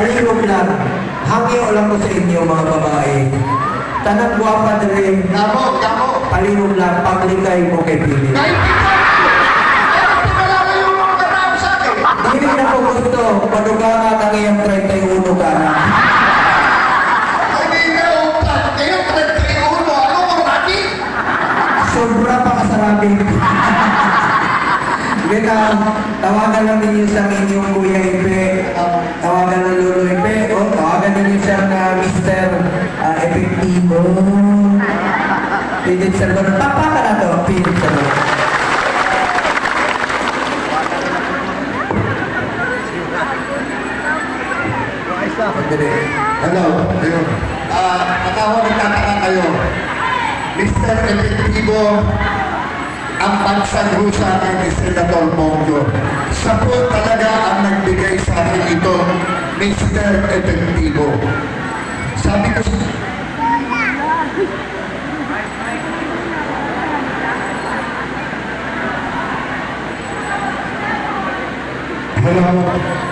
Palihog lang. Hangyo lang ko sa inyo mga babae. Tanang guwapa na rin. Gamo, gamo. Palihog lang, paglikay mo kay Pili. Kahit ikaw, hindi malala yung mga katao sa akin. Hindi na ko gusto, padugangan ang iyong 31 ka na. Hindi na upat. Kayo, 31. Ano mo, Maki? Sobra pa kasarabing. Beka, tawagan lang ninyo sa inyong Kuya Ipe. Tawagan ng Lolo Ipe. O, tawagan ninyo siya na Mr. Epektibo. Pilit sa doon. Papa ka na to. Pilit sa doon. Hello, ayun. Ako nagtataka kayo. Mr. Epektibo, ang pagsagro sa akin ni Senator Mongo. Siya po talaga ang nagbigay sa akin ito, Mr. Epektibo. Sabi ko, hello.